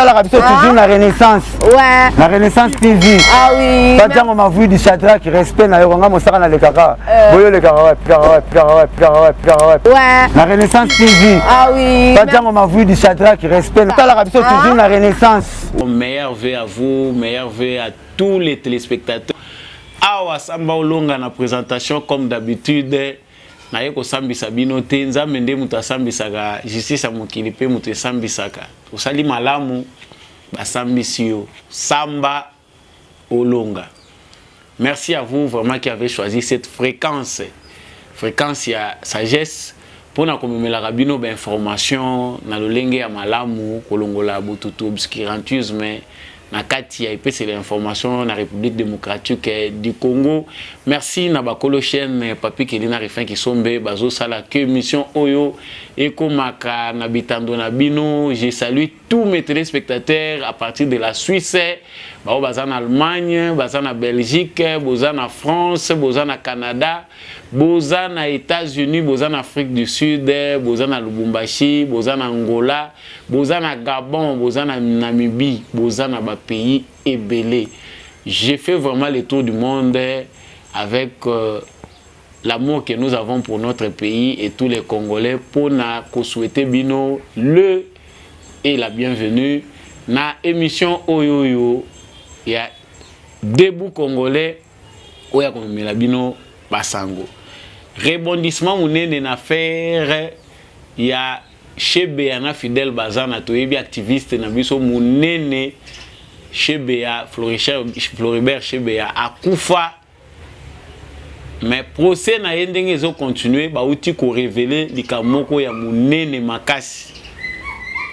la rabisso toujours la Renaissance. Ouais. La Renaissance TV. Ah oui. Pas dire on m'a vu du Shadrach qui respect na yonga mo saka na le kaka. Boyo le kaka Ouais. La Renaissance TV. Ah oui. Pas dire on m'a vu du Shadrach qui respect la rabisso toujours la Renaissance. Meilleur vœu à vous, meilleur vœu à tous les téléspectateurs. Awa samba olonga na présentation comme d'habitude. Na yeko sambisa bino te nzambe nde mutu asambisaka justice ya mokili pe mutu esambisaka osali malamu basambisi yo samba olonga. Merci à vous vraiment qui avez choisi cette fréquence ya sagesse pour na komemela bino ba information na lolenge ya malamu kolongola bututu obscurantisme na kati ya ipese l'information na République démocratique du Congo. Merci na bakolo chaîne papi kelina refin ki sombe bazo sala que mission oyo ekomaka na bitando na bino. Je salue tous mes téléspectateurs à partir de la Suisse, bao bazana Allemagne, bazana Belgique, bozana France, bozana Canada, bozana États-Unis, bozana Afrique du Sud, bozana Lubumbashi, bozana Angola, bozana Gabon, bozana Namibie, bozana ba pays ébélé. J'ai fait vraiment le tour du monde avec l'amour que nous avons pour notre pays et tous les Congolais pour na ko souhaiter bino le et la bienvenue na émission Oyoyo ya debout Congolais oya komela bino basango. Rebondissement munene na faire ya Chebea na Fidèle Bazana toyebi activiste na biso munene Chebea Floribert Chebea akufa. Mais procès na yendenge zo continuer ba uti ko révéler likamoko ya munene makasi.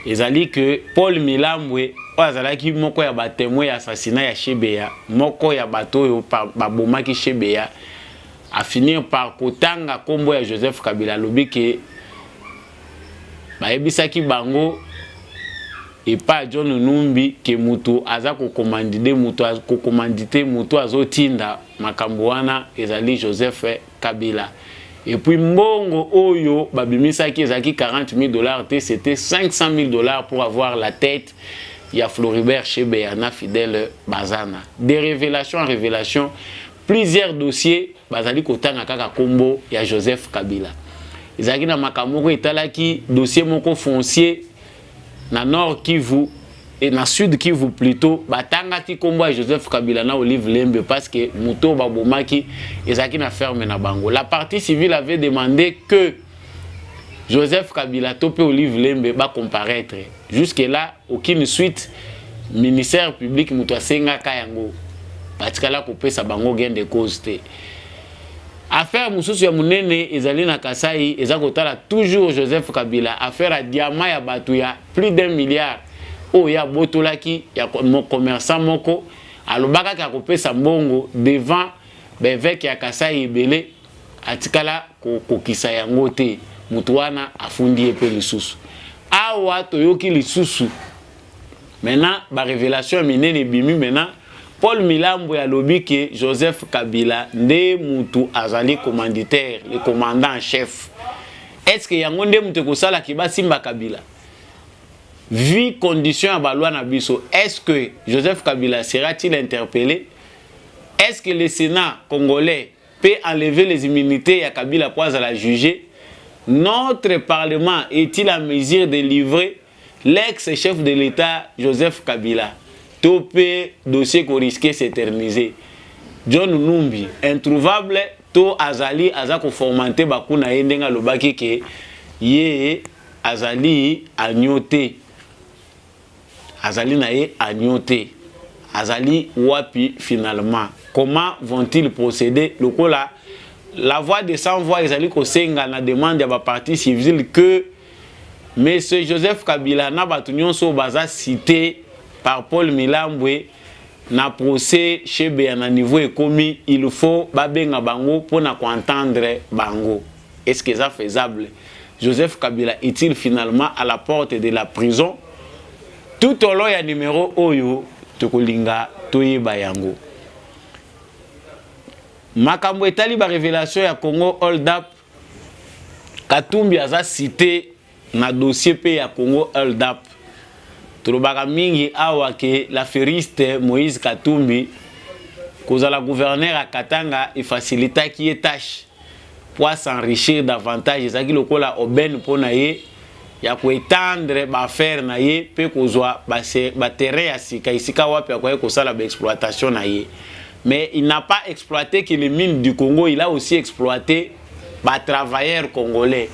Ezali que Paul Milambwe azalaki moko ya ba témoin ya assassinat ya Chebea, moko ya bato yo ba bomaki Chebea a finir par kotanga kombo ya Joseph Kabila lobi ke ba ebisaki bango et pas John Numbi ke mutu aza ko commanditer mutu azotinda makambo wana ezali Joseph Kabila. Et puis mbongo oyo babimisaki ezaki $40,000 te, c'était $500,000 pour avoir la tête ya Floribert Chebea na Fidèle Bazana. Des révélations en révélation, plusieurs dossiers bazali kotanga kaka kombo ya Joseph Kabila. Ezaki na makamoko etalaki dossier moko foncier na Nord Kivu et na Sud Kivu plutôt batanga ki kombo ya Joseph Kabila na Olive Lembe parce que muto babomaki ezaki na ferme na bango. La partie civile avait demandé que Joseph Kabila topé Olive Lembe ba comparaître. Jusque là aucune suite. Ministère public muto asenga kayango batikala kopesa bango gain de cause te. Affaire mususu ya munene ezali na Kasai ezakotala toujours Joseph Kabila. Affaire a diamant ya batu ya plus d'1 milliard. Oh ya botolaki ya commerçant moko alobaka ka kopesa mbongo devant bevek ya Kasai ebele atikala kokisa yango te mutu wana afundi epe lisusu. Awa toyoki lisusu. Maintenant ba révélation minene bimi maintenant Paul Milambwe alobi que Joseph Kabila nde mutu azali commanditaire, le commandant en chef. Est-ce que yango nde mutu kosala ki ba simba Kabila? Vu condition à balwa na biso, est-ce que Joseph Kabila sera-t-il interpellé? Est-ce que le Sénat congolais peut enlever les immunités à Kabila pour la juger? Notre Parlement est-il en mesure de livrer l'ex-chef de l'État Joseph Kabila? Topé dossier qu'on risquait s'éterniser. John Numbi, introuvable, to azali azako formanté bakuna yendenga lobaki ke ye azali agnoté. Azali na ye agnoté. Azali wapi finalement. Comment vont-ils procéder? Lokola la voix de sans voix ezali ko senga na demande ya ba partie civile que monsieur Joseph Kabila na batu nyonso baza cité par Paul Milambwe na procès Chebea na niveau ekomi, il faut babenga bango pour na entendre bango. Est-ce que c'est faisable? Joseph Kabila est-il finalement à la porte de la prison? Tout au long ya numéro oyo tokolinga toyeba yango. Makambo etali ba révélation ya Congo Hold Up. Katumbi aza cité na dossier pe ya Congo Hold Up. Tolobaka mingi awa ke l'affairiste Moïse Katumbi kozala gouverneur à Katanga et facilita qui est tâche pour s'enrichir davantage. Ezaki lokola aubaine pour naye ya ko étendre ba faire naye pe kozwa ba terrain ya sika isika wapi ya ko sala ba exploitation naye. Mais il n'a pas exploité que les mines du Congo, il a aussi exploité ba travailleurs congolais.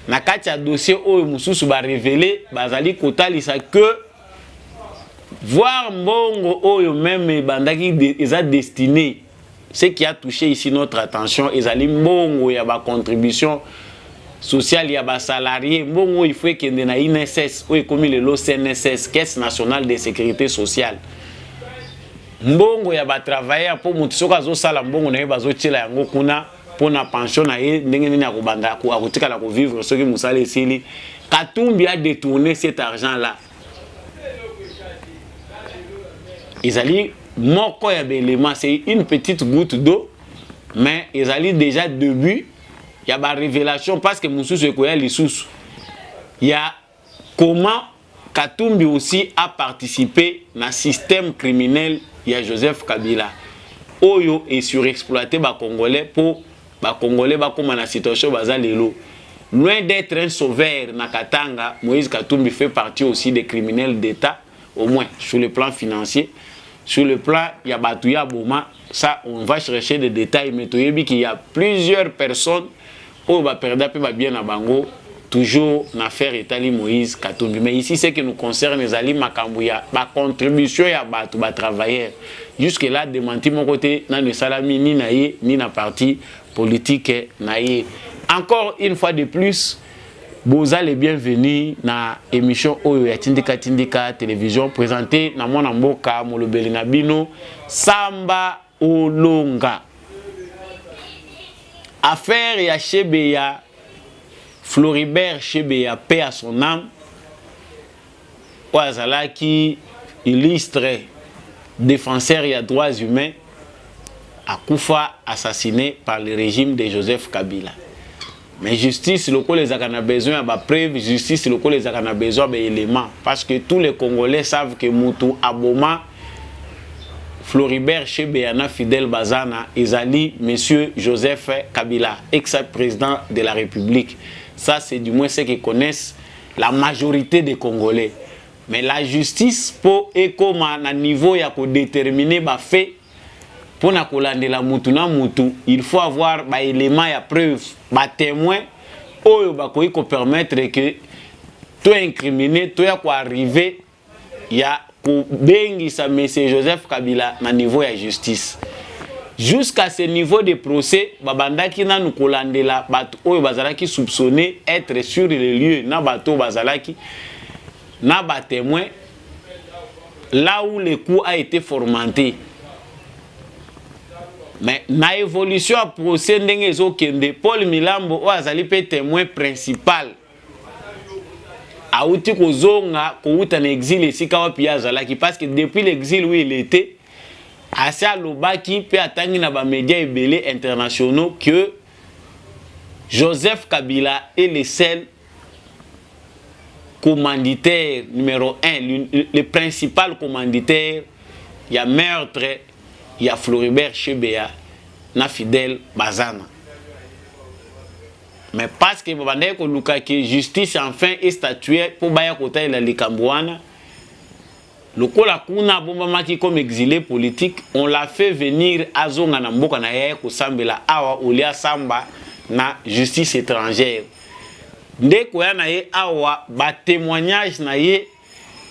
Na kati ya dossier oyo mususu ba révélé bazali kotalisa que voir mbongo oyo même bandaki eza destiné ce qui a touché ici notre attention ezali mbongo ya ba contribution sociale ya ba salarié mbongo il faut kende na INSS oyo komi le CNSS Caisse nationale de sécurité sociale mbongo ya ba travailleurs pour mutu soka zo sala mbongo na ye bazo tshela yango kuna pona pension na ye ndenge nini akobanda akotikala ko vivre soki musala esili. Katumbi a détourné cet argent là. Ezali moko ya belema, c'est une petite goutte d'eau, mais ezali déjà début ya ba révélation parce que mususu ekoya lisusu. Il y a comment Katumbi aussi a participé na système criminel ya Joseph Kabila. Oyo est surexploité ba Congolais pour ba Congolais ba comme na situation baza lelo. Loin d'être un sauveur na Katanga, Moïse Katumbi fait partie aussi des criminels d'État, au moins sur le plan financier. Sur le plan Yabatouya Boma, ça on va chercher des détails, mais tu sais qu'il y a plusieurs personnes où va perdre bien à Bango, toujours l'affaire Itali Moïse Katumbi. Mais ici, ce qui nous concerne, les Ali Makambouya, ma contribution à Batou, ma travailleur. Jusque-là, démenti mon côté, n'a ne salami ni naïe, ni na parti politique naïe. Encore une fois de plus, Boza les bienvenus na émission Oyo ya Tindika Tindika télévision présentée na mwana mboka molobeli na bino Samba Olonga. Affaire ya Chebeya Floribert Chebeya, paix à son âme. Ouazalaki illustre défenseur des droits humains à Koufa assassiné par le régime de Joseph Kabila. Mais justice, le les a besoin de preuves, justice, le les a besoin d'éléments. Parce que tous les Congolais savent que Moutou Aboma, Floribert Chebeya, Fidel Bazana, Ezali, monsieur Joseph Kabila, ex-président de la République. Ça, c'est du moins ce que connaissent la majorité des Congolais. Mais la justice, pour un niveau, il y a déterminer les faits. Pour na kolande la mutu na mutu, il faut avoir des éléments et preuves, des témoins, qui peut permettre que tu incriminé, tu as arrivé, il y a ça monsieur Joseph Kabila na niveau de justice. Jusqu'à ce niveau de procès, babandaki na nous kolande la bato oyo bazalaki soupçonné être sur le lieu na bato bazalaki na ba témoin là où le coup a été formanté. Mais na évolution à procès ndenge ezokende Paul Milambo o azali pe témoin principal auti kozonga kouta na exil esika wapi azalaki parce que depuis l'exil où il était assez alobaki pe atangi na ba médias ebele internationaux que Joseph Kabila est le seul commanditaire numéro 1, le principal commanditaire, il y a meurtre, il y a Floribert Chebeya, na Fidel Bazana. Mais parce que la justice enfin est statuée pour baya kota la likambouana, le kola kuna bombamaki comme exilé politique, on l'a fait venir à zonga na mboka na yaya kosambela awa olia samba na justice étrangère. Ndeko ya na ye awa ba témoignage na ye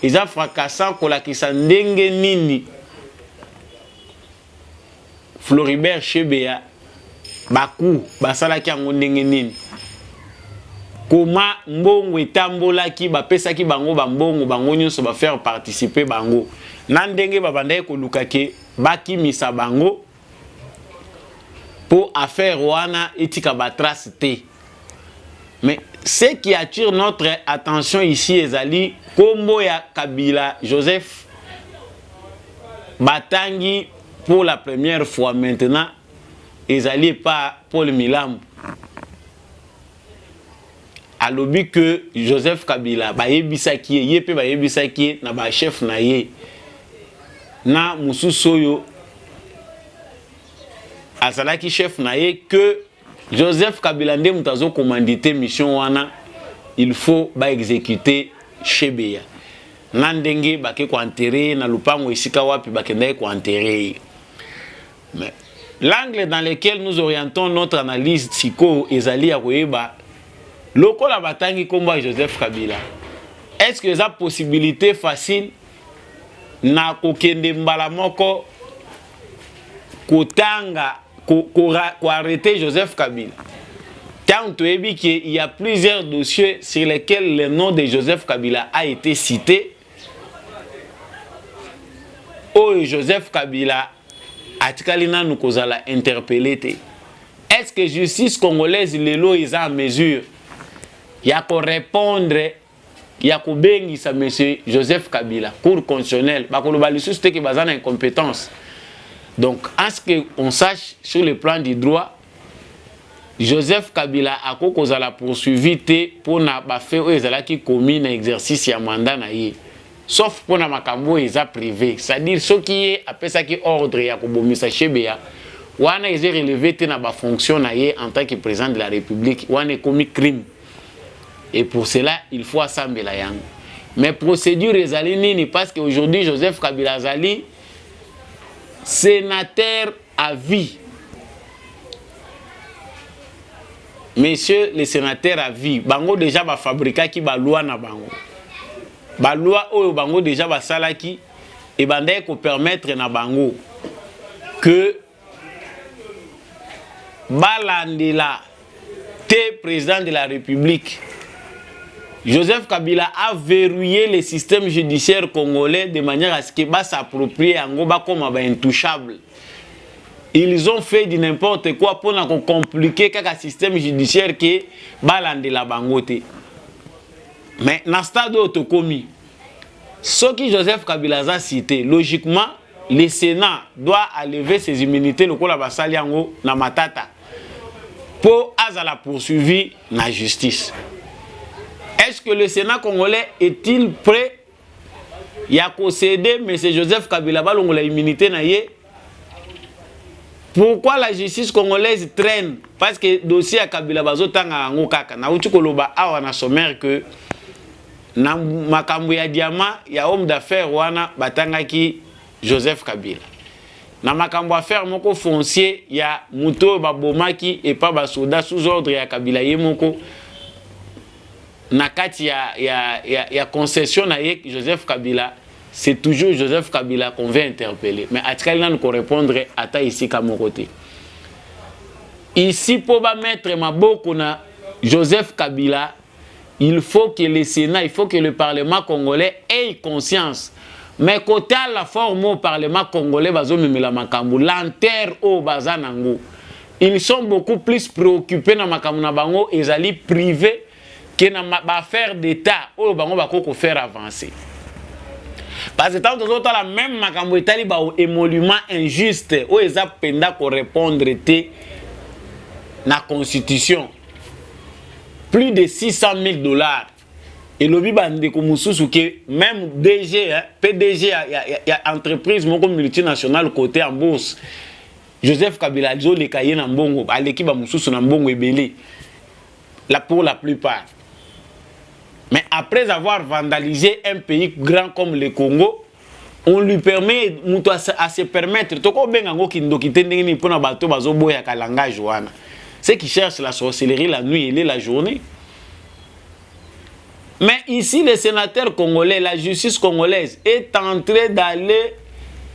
eza fracassant kolakisa ndenge nini Floribert Chebeya baku basalaki yango ndenge nini koma mbongo etambolaki bapesaki bango bambongo bango nyonso ba faire participer bango na ndenge babandaki koluka ke bakimisa bango pour affaire wana etika ba trace te. Mais ce qui attire notre attention ici ezali kombo ya Kabila Joseph batangi pour la première fois maintenant ezali pas Paul Milambo. alobi que Joseph Kabila bayebisaki ye pe bayebisaki na ba chef na ye na mususu oyo azalaki chef na ye que Joseph Kabila nde mutazo commandité mission wana il faut ba exécuter Chebeya na ndenge bake ko enterrer na lupango esika wapi bakenda ko enterrer. Mais l'angle dans lequel nous orientons notre analyse psycho ezali ya koyeba lokola batangi komba Joseph Kabila, est-ce que ça possibilité facile na kokende mbala moko kotanga ko arrêter Joseph Kabila? Tant qu'il y a plusieurs dossiers sur lesquels le nom de Joseph Kabila a été cité. Oh, Joseph Kabila Atikalina nous kozala interpellé. Est-ce que justice congolaise lelo est en mesure ya ko répondre ya ko bengisa monsieur Joseph Kabila cour constitutionnelle ba ko lo balisusu te ke bazana incompétence. Donc en ce que on sache sur le plan du droit Joseph Kabila a kozala poursuivi te pour na ba fait o ezalaki commis na exercice ya mandat na ye. Sauf pour na makambo eza privé, c'est-à-dire ceux qui appellent ça qui ordre ya ko bomisa Chebeya wana eza relevé te na ba fonction na ye en tant que président de la République wana commis crime. Et pour cela, il faut assembler la yang. Mais procédure ezali nini parce qu'aujourd'hui Joseph Kabila zali sénateur à vie. Messieurs les sénateurs à vie, bango déjà ba fabriquer ki ba loi na bango. Ba loi oyo bango déjà ba salaki et bandé ko permettre na bango que balandela te président de la République Joseph Kabila a verrouillé le système judiciaire congolais de manière à ce qu'il va s'approprier en Goba comme intouchable. Ils ont fait du n'importe quoi pour compliquer le système judiciaire qui est balandela bangote. Mais dans le stade autocomi, ce que Joseph Kabila a cité, logiquement, le Sénat doit enlever ses immunités le Basaliango na matata pour la poursuivre la justice. Est-ce que le Sénat congolais est-il prêt à concéder M. Joseph Kabila la immunité na ye? Pourquoi la justice congolaise traîne? Parce que le dossier à Kabila bazotanga ngo kaka na uti koloba awa na sommaire que na makambo ya diamant ya homme d'affaires wana batangaki Joseph Kabila. Na makambo affaire moko foncier ya muto babomaki et pas basoda sous ordre ya Kabila ye moko na kati ya concession na ye Joseph Kabila. C'est toujours Joseph Kabila qu'on veut interpeller. Mais Atikali nous répondre à ici comme côté. Ici pour mettre maboko na Joseph Kabila, il faut que le Sénat, il faut que le Parlement congolais ait conscience. Mais côté à la forme au Parlement congolais, bazomemela makambu, l'enterre au bazanango. Ils sont beaucoup plus préoccupés na makambu na bango ezali privé que na affaire d'État au bango bako faire avancer. Parce que tant que la même makambo etali ba émolument injuste o eza penda ko répondre te na constitution plus de 600 000 $. Et le bibande ko mususu que même DG PDG ya entreprise moko multinationale côté en bourse Joseph Kabila zo le kaye na mbongo aleki ba mususu na mbongo ebele là pour la plupart. Mais après avoir vandalisé un pays grand comme le Congo, on lui permet à se permettre toko bengango kindoki tendengini pona bato bazoboya ka langage wana. Ceux qui cherchent la sorcellerie la nuit et la journée. Mais ici les sénateurs congolais, la justice congolaise est en train d'aller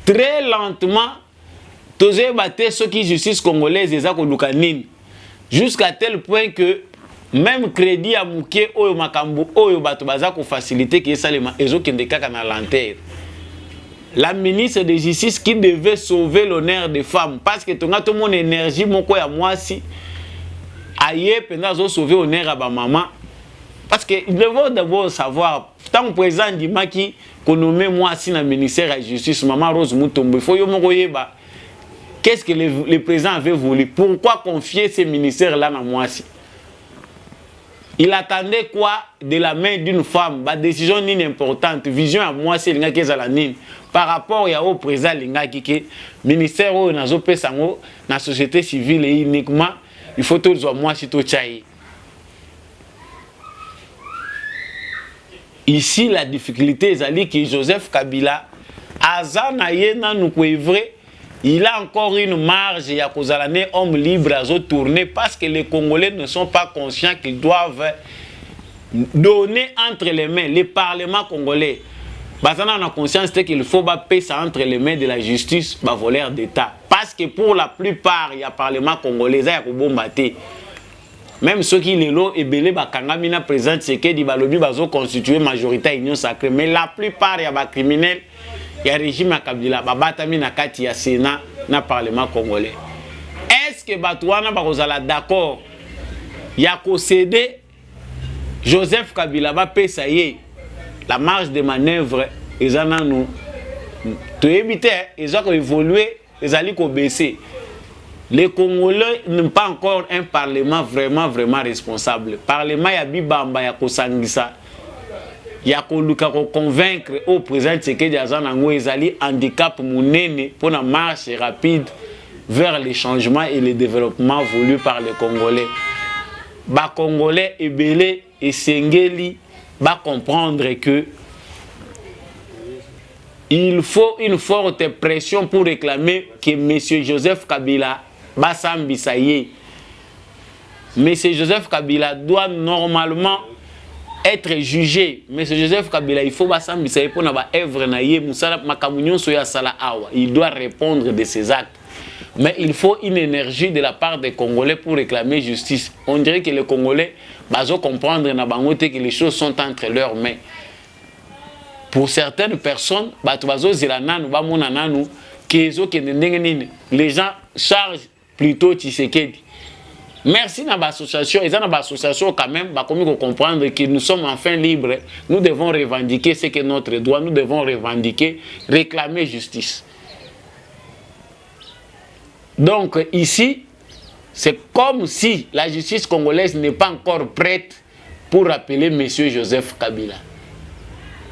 très lentement toze battre ceux qui justice congolaise ezako lukanini jusqu'à tel point que même crédit à mouké oyo makambo oyo bato bazako faciliter que salema ezokende kaka na lanterne. La ministre de justice qui devait sauver l'honneur des femmes parce que tonga tout mon énergie moko ya mwasi aye penda zo sauver honneur à ba maman parce que il devait d'abord savoir tant président Dimaki qu'on nomme mwasi na ministère de la justice maman Rose Mutombo il faut yo moko yeba qu'est-ce que le président avait voulu, pourquoi confier ces ministères là na mwasi. Il attendait quoi de la main d'une femme? Ba décision ni importante, vision à moi c'est linga keza la nini par rapport ya au président linga kike ministère o nazo pesango na société civile et uniquement il faut tout zo moi si to chai. Ici la difficulté est que Joseph Kabila azana yena nous vrai. Il a encore une marge, il y a un homme libre à tourner parce que les Congolais ne sont pas conscients qu'ils doivent donner entre les mains, les parlements congolais. On a conscience qu'il faut payer ça entre les mains de la justice, voleur d'État. Parce que pour la plupart, il y a un parlement congolais, il y a bombarder. Même ceux qui les lots et belé Kangamina présente, c'est que les balobi bazo constituer majorité union sacrée. Mais la plupart, il y a des criminels. Il y a un régime à Kabila, Babatami Nakati ya Sénat, na Parlement congolais. Est-ce que Batouana Barozala d'accord? Il y a concédé Joseph Kabila va payer ça y est. La marge de manœuvre, ils en ont nous. Tu éviter, ils ont évolué, ils ont baissé. Les Congolais n'ont pas encore un parlement vraiment responsable. Parlement, il y a Bibamba, il y a Kosangisa. Il y a convaincre au président Tshisekedi Azanango ezali handicap munene pour la marche rapide vers les changements et le développement voulus par les Congolais. Ba Congolais et belé et sengeli va comprendre que il faut une forte pression pour réclamer que M. Joseph Kabila Bassambisaye. M. Joseph Kabila doit normalement être jugé. Mais Joseph Kabila, il faut Bassambisaye pour na ba œuvre na ye musala makamunyon soya sala awa. Il doit répondre de ses actes. Mais il faut une énergie de la part des Congolais pour réclamer justice. On dirait que les Congolais bazo comprendre na bangote que les choses sont entre leurs mains. Pour certaines personnes, les gens chargent plutôt Tshisekedi. Merci à l'association. Ils ont une association quand même, comprendre que nous sommes enfin libres. Nous devons revendiquer ce que notre droit. Nous devons revendiquer, réclamer justice. Donc ici, c'est comme si la justice congolaise n'est pas encore prête pour appeler M. Joseph Kabila.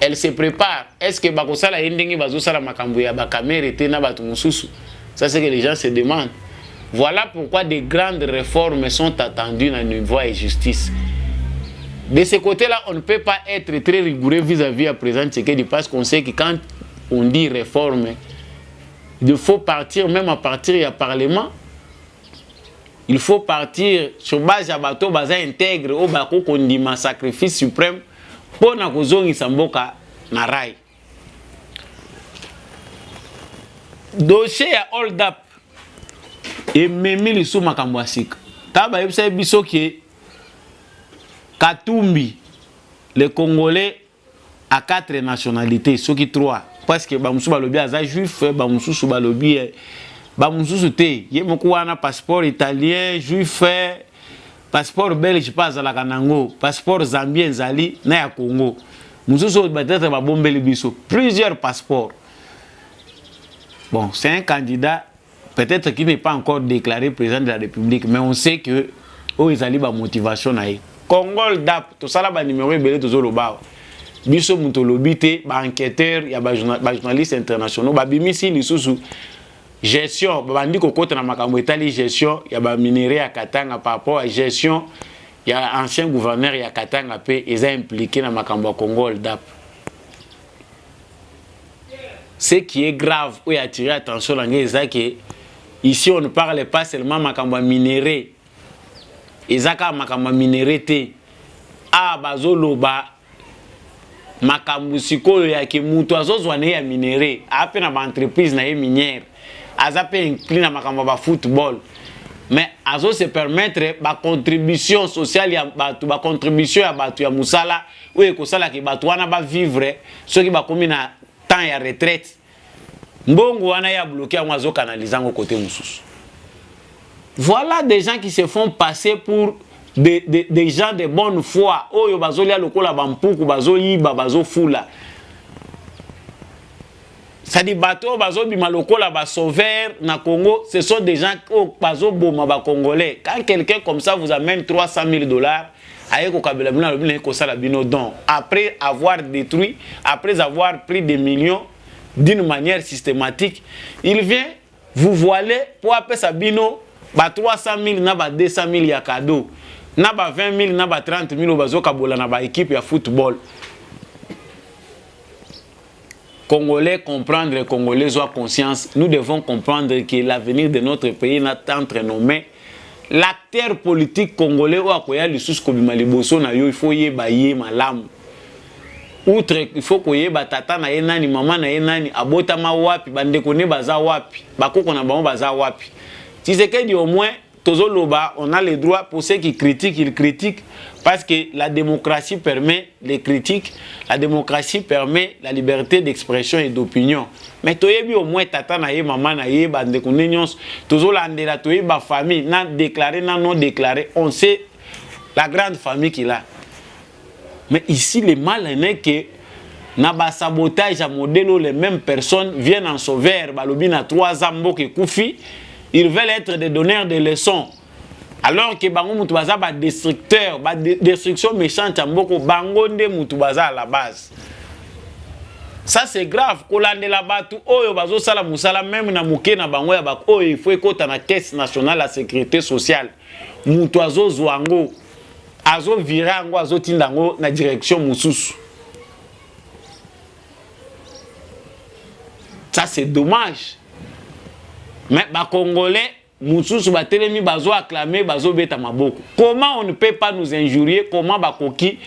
Elle se prépare. Est-ce que bakosala yendengi bazosala makambo ya bakamera ete na batu mususu? Ça c'est que les gens se demandent. Voilà pourquoi des grandes réformes sont attendues dans le niveau de justice. De ce côté-là, on ne peut pas être très rigoureux vis-à-vis à présent Tshisekedi parce qu'on sait que quand on dit réforme, il faut partir même à partir du Parlement. Il faut partir sur base de bateau baza intègre au bako kondima sacrifice suprême pour na kozongisa mboka na rai. Dossier ya hold up et memi lisu makambo asika. Taba yebisa biso ki Katumbi, les Congolais à 4 nationalités, ceux qui 3 parce que bamusu balobi aza juif, bamusu balobi bamusu te yemoko wana passeport italien, juif, passeport belge pas à la Kanango, passeport zambien zali na ya Congo. Mususu peut-être ba bombeli biso plusieurs passeports. Bon, c'est un candidat peut-être qui n'est pas encore déclaré président de la République, mais on sait que ils ont ba motivation na ye. Congo DAP, tout ça là ba numéro belé to loba. Biso muto lobité ba enquêteur, ya ba journalistes internationaux, ba bimisi lisusu gestion, bandi kokota na makambo etali gestion, ya ba minerai ya Katanga par rapport à gestion, ya ancien gouverneur ya Katanga pe ils ont impliqué na makambo Congo DAP. Ce qui est grave, où il a attiré attention là, c'est que ici on ne parle pas seulement makambo minerai. Ezaka makambo minerai te. Ah bazoloba makambo sikoyo ya ke mutu azozwane ya minerai, ape na ba entreprise na ye minière. Azape incline na makambo ba football. Mais azo se permettre ba contribution sociale ya batu, ba contribution ya batu ya musala, ou ekosala ki batu wana ba vivre, ceux qui ba komi na temps ya retraite. Mbongo wana ya bloqué à azo canaliser au côté mususu. Voilà des gens qui se font passer pour des gens de bonne foi. Oyo bazolia lokola bampuku bazoyiba bazofula. Ça dit bateau bazo bima lokola ba sauveur na Congo, ce sont des gens qui bazo boma ba congolais. Quand quelqu'un comme ça vous amène $300,000, Après avoir détruit, après avoir pris des millions d'une manière systématique, il vient vous voiler pour appeler Sabino 300 000 na 200 000 ya cadeau, na 20 000 na 30 000 bazoka bola na ba équipe ya football. Congolais comprendre, les Congolais ont conscience, nous devons comprendre que l'avenir de notre pays est entre nos mains. L'acteur politique congolais il faut y malam. Outre il faut que yeba tata na ye nani maman na ye nani abota ma wapi bande kone baza wapi bakoko na bango baza wapi. Si c'est que dit au moins tozoloba on a le droit pour ceux qui critiquent ils critiquent parce que la démocratie permet les critiques, la démocratie permet la liberté d'expression et d'opinion. Mais toyebi au moins tata na ye maman na ye bande kone nyons tozolandela toyeba famille na déclaré na non déclaré on sait la grande famille qu'il a. Mais ici, le mal est que na ba sabotage à modèle où les mêmes personnes viennent en sauveur, balobina 3 ans que Koufi, ils veulent être des donneurs de leçons. Alors que bango mutubaza ba destructeur, ba destruction méchante à mboko bango nde mutubaza à la base. Ça c'est grave. Kolande la batu oyo bazo sala musala même na muke na bango ya bako oyo il faut ekota na caisse nationale de la sécurité sociale. Mutuazo zwango. Azo virango azo tindango na direction mususu. Ça c'est dommage. Mais ba Congolais mususu ba telemi bazo acclamer bazo beta maboko. Comment on ne peut pas nous injurier? Comment ba koki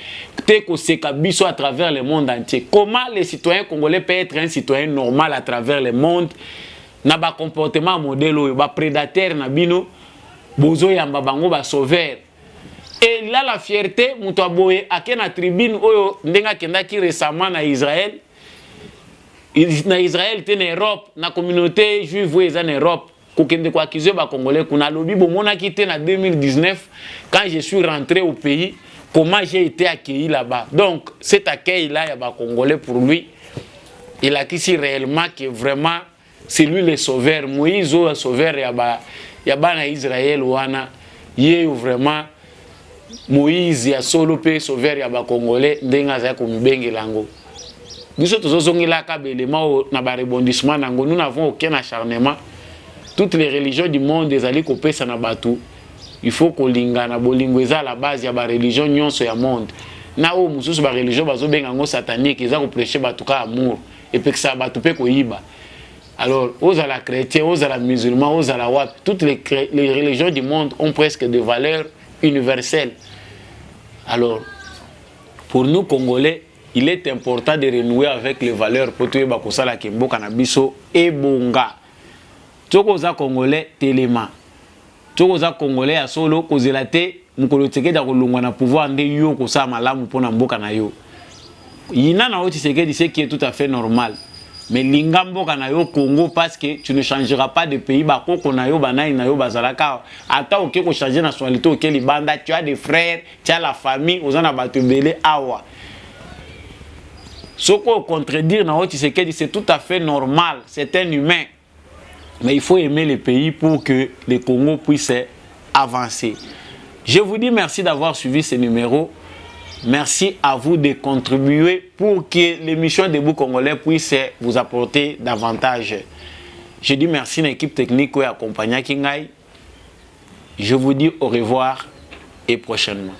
te ko seka biso à travers le monde entier? Comment les citoyens congolais peuvent être un citoyen normal à travers le monde? Na ba comportement modèle oyo ba prédateur na bino bozo yamba bango ba sauveur. Et là, la fierté, Moutaboye, à la tribune, Ndenga Kendaki récemment en Israël. En Israël, en Europe, la communauté juive en Europe. Kokende kwa accusé ba Congolais, qu'on a lobby, bon, mon a quitté en 2019, quand je suis rentré au pays, comment j'ai été accueilli là-bas. Donc, cet accueil-là, il y a ba Congolais pour lui. Il a ici réellement que vraiment, c'est lui le sauveur. Moïse, le sauveur, il y a ba Israël, ouana, il y a vraiment. Moïse ya solo pe sauveur ya ba Congolais ndenga za ko mbengela ngo biso tozozongela ka belema na ba rebondissement nango nous n'avons aucun acharnement. Toutes les religions du monde ezali ko pesa na batu il faut ko lingana bolingo eza la base ya ba religion nyonso ya monde na o mususu ba religion bazo benga ngo satanique eza ko prêcher batu ka amour et pe que ça batu pe ko yiba. Alors aux à la chrétien aux à la musulman aux à la wap toutes les religions du monde ont presque des valeurs universelle. Alors, pour nous Congolais, il est important de renouer avec les valeurs pour tuer bakosala kimbo kanabiso et bonga. Tsokoza Congolais telema. Tsokoza Congolais a solo kozelate mukolo tsekeda kolungwa na pouvoir nde yo kosala malamu pona mboka na yo. Yina na oti sekedi c'est qui est tout à fait normal. Mais lingambo kana yo Congo parce que tu ne changeras pas de pays bako kona yo banai na yo bazalaka ata oké ko changer nationalité oké libanda tu as des frères tu as la famille ozana batu belé awa soko contredire na oti sekedi c'est tout à fait normal, c'est un humain, mais il faut aimer le pays pour que le Congo puisse avancer. Je vous dis merci d'avoir suivi ce numéro. Merci à vous de contribuer pour que l'émission Debout Congolais puisse vous apporter davantage. Je dis merci à l'équipe technique qui accompagne Kingai. Je vous dis au revoir et prochainement.